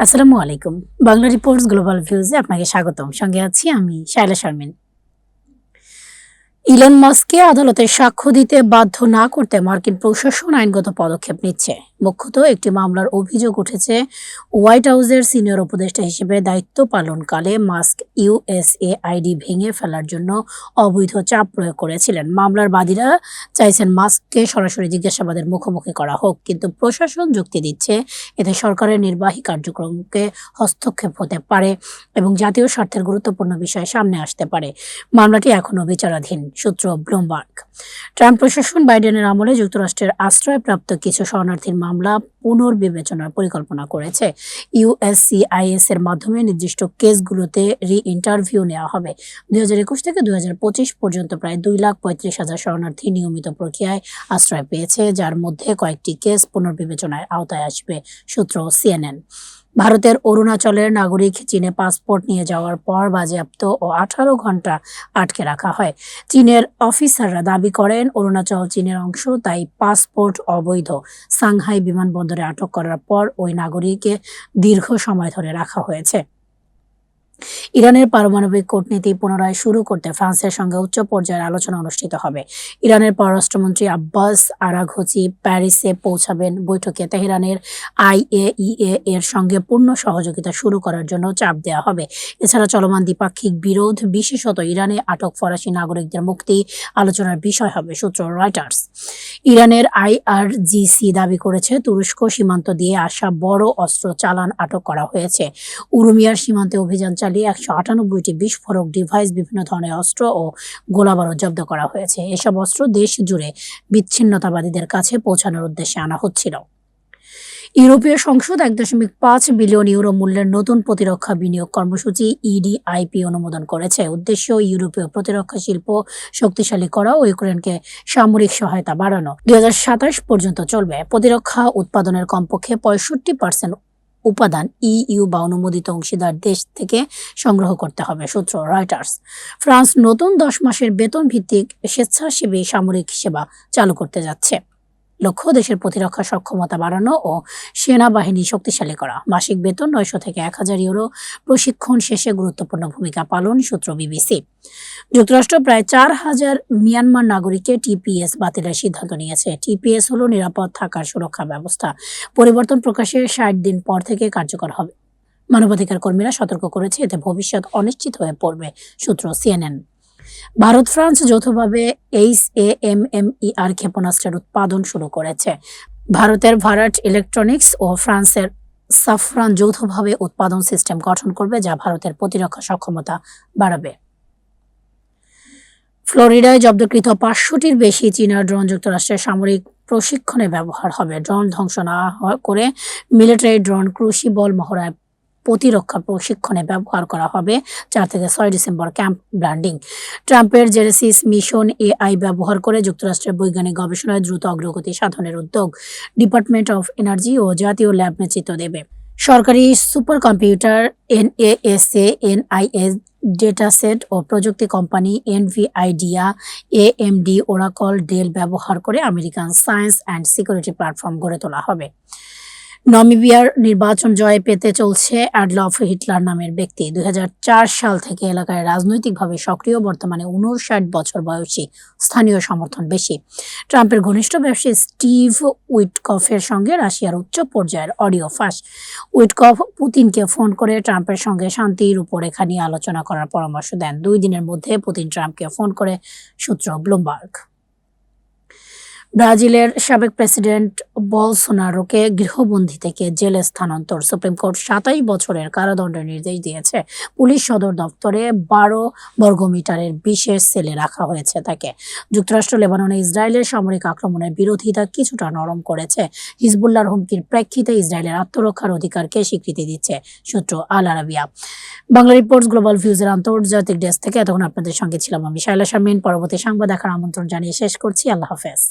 আসসালামু আলাইকুম। Bangla reports global ভিউজে আপনাকে স্বাগতম। সঙ্গে আছি আমি শায়লা শারমিন। ইলন মাস্ককে আদালতে সাক্ষ্য দিতে বাধ্য না করতে মার্কিন প্রশাসন আইনগত পদক্ষেপ নিচ্ছে। মুখ্যত একটি মামলার অভিযোগ উঠেছে, হোয়াইট হাউসের সিনিয়র উপদেষ্টা হিসেবে দায়িত্ব পালনকালে মাস্ক ইউএসএআইডি ভেঙে ফেলার জন্য অবৈধ চাপ প্রয়োগ করেছিলেন। মামলার বাদীরা চাইছেন মাস্ককে সরাসরি জিজ্ঞাসাবাদের মুখোমুখি করা হোক, কিন্তু প্রশাসন যুক্তি দিচ্ছে এতে সরকারের নির্বাহী কার্যক্রমকে হস্তক্ষেপ হতে পারে এবং জাতীয় স্বার্থের গুরুত্বপূর্ণ বিষয় সামনে আসতে পারে। মামলাটি এখনও বিচারাধীন। সূত্র ব্লুমবার্গ। ট্রাম্প প্রশাসন বাইডেনের আমলে যুক্তরাষ্ট্রের আশ্রয়প্রাপ্ত কিছু শরণার্থীর মামলা পুনর্বিবেচনার পরিকল্পনা করেছে। ইউএসসিআইএস এর মাধ্যমে নির্দিষ্ট কেসগুলোতে রি-ইন্টারভিউ নেওয়া হবে। 2021 থেকে 2025 পর্যন্ত প্রায় 2,35,000 শরণার্থী নিয়মিত প্রক্রিয়ায় আশ্রয় পেয়েছে, যার মধ্যে কয়েকটি কেস পুনর্বিবেচনার আওতায় আসবে। সূত্র সিএনএন। ভারতের অরুণাচলের নাগরিক চীনে পাসপোর্ট নিয়ে যাওয়ার পর বাজেয়াপ্ত ও 18 ঘন্টা আটকে রাখা হয়। চীনের অফিসাররা দাবি করেন অরুণাচল চীনের অংশ, তাই পাসপোর্ট অবৈধ। সাংহাই বিমানবন্দরে আটক করার পর ওই নাগরিককে দীর্ঘ সময় ধরে রাখা হয়েছে। ইরানের পারমাণবিক কূটনীতি পুনরায় শুরু করতে ফ্রান্সের সঙ্গে উচ্চ পর্যায়ের আলোচনা অনুষ্ঠিত হবে। ইরানের পররাষ্ট্রমন্ত্রী আব্বাস আরাঘচি প্যারিসে পৌঁছাবেন। বৈঠকে তেহরানের আইএইএ এর সঙ্গে পূর্ণ সহযোগিতা শুরু করার জন্য চাপ দেওয়া হবে। এছাড়া চলমান দ্বিপাক্ষিক বিরোধ, বিশেষত ইরানে আটক ফরাসি নাগরিকদের মুক্তি আলোচনার বিষয় হবে। সূত্র রয়টার্স। ইরানের আইআরজিসি দাবি করেছে তুরস্ক সীমান্ত দিয়ে আসা বড় অস্ত্র চালান আটক করা হয়েছে। উরুমিয়ার সীমান্তে অভিযান চালিয়ে 198টি বিস্ফোরক ডিভাইস, বিভিন্ন ধরনের অস্ত্র ও গোলাবারুদ জব্দ করা হয়েছে। এসব অস্ত্র দেশ জুড়ে বিচ্ছিন্নতাবাদীদের কাছে পৌঁছানোর উদ্দেশ্যে আনা হচ্ছিল। ইউরোপীয় সংসদ 1.5 বিলিয়ন ইউরো মূল্যের নতুন প্রতিরক্ষা বিনিয়োগ কর্মসূচি ইডিআইপি অনুমোদন করেছে। উদ্দেশ্য ইউরোপীয় প্রতিরক্ষা শিল্প শক্তিশালী করা ও ইউক্রেনকে সামরিক সহায়তা বাড়ানো। 2027 পর্যন্ত চলবে। প্রতিরক্ষা উৎপাদনের কমপক্ষে 65% উপাদান ইইউ বা অনুমোদিত অংশীদার দেশ থেকে সংগ্রহ করতে হবে। সূত্র রয়টার্স। ফ্রান্স নতুন 10 মাসের বেতন ভিত্তিক স্বেচ্ছাসেবী সামরিক সেবা চালু করতে যাচ্ছে। লক্ষ্য দেশের প্রতিরক্ষা সক্ষমতা বাড়ানো ও সেনাবাহিনী শক্তিশালী করা। মাসিক বেতন 900 থেকে 1000 ইউরো। প্রশিক্ষণ শেষে গুরুত্বপূর্ণ ভূমিকা পালন। সূত্র বিবিসি। যুক্তরাষ্ট্র প্রায় 4000 মিয়ানমার নাগরিককে টিপিএস বাতিলের সিদ্ধান্ত নিয়েছে। টিপিএস হলো নিরাপদ থাকার সুরক্ষা ব্যবস্থা। পরিবর্তন প্রকাশের 60 দিন পর থেকে কার্যকর হবে। মানবাধিকার কর্মীরা সতর্ক করেছে এতে ভবিষ্যৎ অনিশ্চিত হয়ে পড়বে। সূত্র সিএনএন। ভারত ফ্রান্স যৌথভাবে এইচএএমএমইআর ক্ষেপণাস্ত্রের উৎপাদন শুরু করেছে। ভারতের ভারাট ইলেকট্রনিক্স ও ফ্রান্সের সাফরান যৌথভাবে উৎপাদন সিস্টেম গঠন করবে, যা ভারতের প্রতিরক্ষা সক্ষমতা বাড়াবে। ফ্লোরিডায় জব্দকৃত 500টির বেশি চীনা ড্রোন যুক্তরাষ্ট্রের সামরিক প্রশিক্ষণে ব্যবহার হবে। ড্রোন ধ্বংস না করে মিলিটারি ড্রোন ক্রুশিবল মহড়ায় প্রতিরক্ষা প্রশিক্ষণে ব্যবহার করা হবে। 4 থেকে 6 ডিসেম্বর ক্যাম্প ব্র্যান্ডিং। ট্রাম্পের জেনেসিস মিশন এআই ব্যবহার করে যুক্তরাষ্ট্রের বৈজ্ঞানিক গবেষণায় দ্রুত অগ্রগতি সাধনের উদ্যোগ। ডিপার্টমেন্ট অফ এনার্জি ও জাতীয় ল্যাব নেতৃত্ব দেবে। সরকারি সুপার কম্পিউটার এনএএসএ, এনআইএস ডেটাসেট ও প্রযুক্তি কোম্পানি এনভিআইডিয়া, এএমডি, ওরাকল, ডেল ব্যবহার করে American science and security platform গড়ে তোলা হবে। নামিবিয়ার নির্বাচন জয় পেতে চলছে অ্যাডলফ হিটলার নামের ব্যক্তি। 2004 সাল থেকে এলাকায় রাজনৈতিকভাবে সক্রিয়, বর্তমানে 59 বছর বয়সী। স্থানীয় সমর্থন বেশি। ট্রাম্পের ঘনিষ্ঠ ব্যবসায়ী স্টিভ উইটকফের সঙ্গে রাশিয়ার উচ্চ পর্যায়ের অডিও ফাঁস। উইটকফ পুতিনকে ফোন করে ট্রাম্পের সঙ্গে শান্তি রূপরেখা নিয়ে আলোচনা করার পরামর্শ দেন। 2 দিনের মধ্যে পুতিন ট্রাম্পকে ফোন করে। সূত্র ব্লুমবার্গ। ব্রাজিলের সাবেক প্রেসিডেন্ট বলসোনারোকে গৃহবন্দী থেকে জেলে স্থানান্তর। সুপ্রিম কোর্ট 27 বছরের কারাদণ্ডের নির্দেশ দিয়েছে। পুলিশ সদর দপ্তরে 12 বর্গমিটারের বিশেষ সেলে রাখা হয়েছে তাকে। যুক্তরাষ্ট্র লেবাননে ইসরায়েলের সামরিক আক্রমণের বিরোধিতা কিছুটা নরম করেছে। হিজবুল্লাহর হুমকির প্রেক্ষিতে ইসরায়েলের আত্মরক্ষার অধিকারকে স্বীকৃতি দিচ্ছে। সূত্র Al Arabiya. Bangla reports global ভিউজের আন্তর্জাতিক ডেস্ক থেকে এতক্ষণ আপনাদের সঙ্গে ছিলাম আমি শায়লা শারমিন। পরবর্তী সংবাদ দেখার আমন্ত্রণ জানিয়ে শেষ করছি। আল্লাহ হাফেজ।